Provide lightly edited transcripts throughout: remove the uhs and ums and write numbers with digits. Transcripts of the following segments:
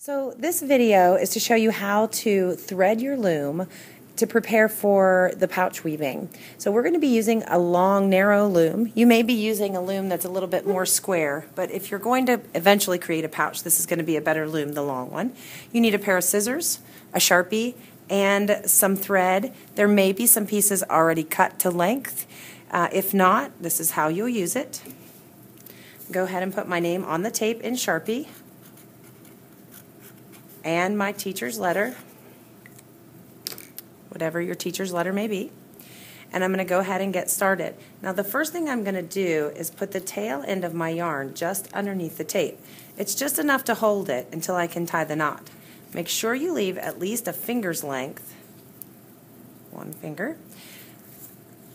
So this video is to show you how to thread your loom to prepare for the pouch weaving. So we're going to be using a long, narrow loom. You may be using a loom that's a little bit more square, but if you're going to eventually create a pouch, this is going to be a better loom, the long one. You need a pair of scissors, a Sharpie, and some thread. There may be some pieces already cut to length. If not, this is how you'll use it. Go ahead and put my name on the tape in Sharpie and my teacher's letter, whatever your teacher's letter may be. And I'm going to go ahead and get started. Now the first thing I'm going to do is put the tail end of my yarn just underneath the tape. It's just enough to hold it until I can tie the knot. Make sure you leave at least a finger's length, one finger,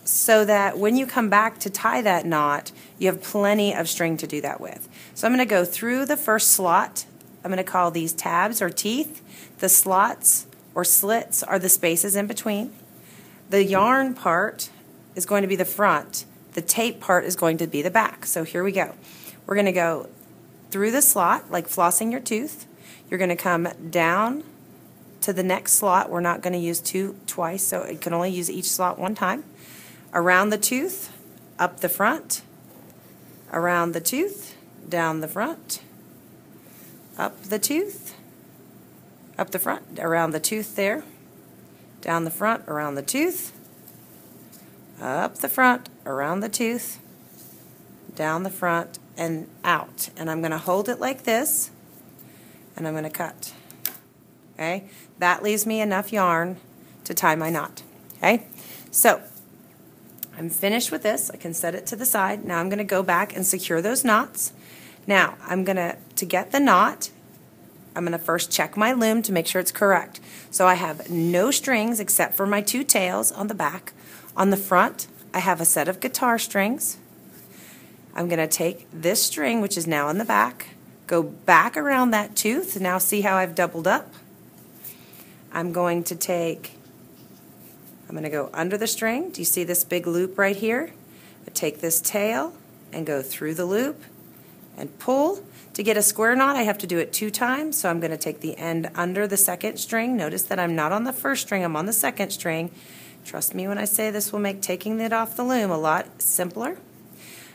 so that when you come back to tie that knot, you have plenty of string to do that with. So I'm going to go through the first slot. I'm going to call these tabs or teeth. The slots or slits are the spaces in between. The yarn part is going to be the front. The tape part is going to be the back. So here we go. We're going to go through the slot like flossing your tooth. You're going to come down to the next slot. We're not going to use two twice, so you can only use each slot one time. Around the tooth, up the front, around the tooth, down the front, up the tooth, up the front, around the tooth there, down the front, around the tooth, up the front, around the tooth, down the front, and out. And I'm going to hold it like this, and I'm going to cut. Okay? That leaves me enough yarn to tie my knot. Okay? So, I'm finished with this. I can set it to the side. Now I'm going to go back and secure those knots. Now, I'm going to get the knot, I'm going to first check my loom to make sure it's correct. So I have no strings except for my two tails on the back. On the front, I have a set of guitar strings. I'm going to take this string, which is now in the back, go back around that tooth. Now see how I've doubled up? I'm going to go under the string. Do you see this big loop right here? I take this tail and go through the loop and pull. To get a square knot, I have to do it 2 times, so I'm going to take the end under the second string. Notice that I'm not on the first string, I'm on the second string. Trust me when I say this will make taking it off the loom a lot simpler.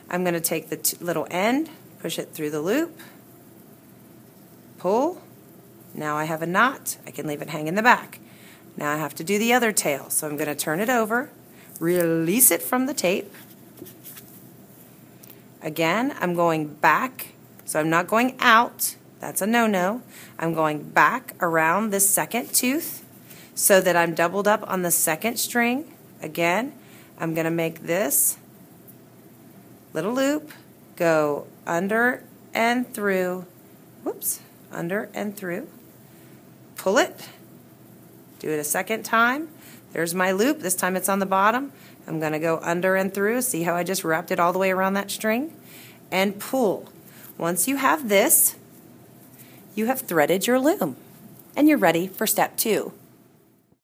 I'm going to take the little end, push it through the loop, pull. Now I have a knot. I can leave it hang in the back. Now I have to do the other tail, so I'm going to turn it over, release it from the tape. Again, I'm going back, so I'm not going out. That's a no-no. I'm going back around this second tooth so that I'm doubled up on the second string. Again, I'm going to make this little loop, go under and through, whoops, under and through, pull it, do it a second time. There's my loop. This time it's on the bottom. I'm going to go under and through. See how I just wrapped it all the way around that string? And pull. Once you have this, you have threaded your loom. And you're ready for step 2.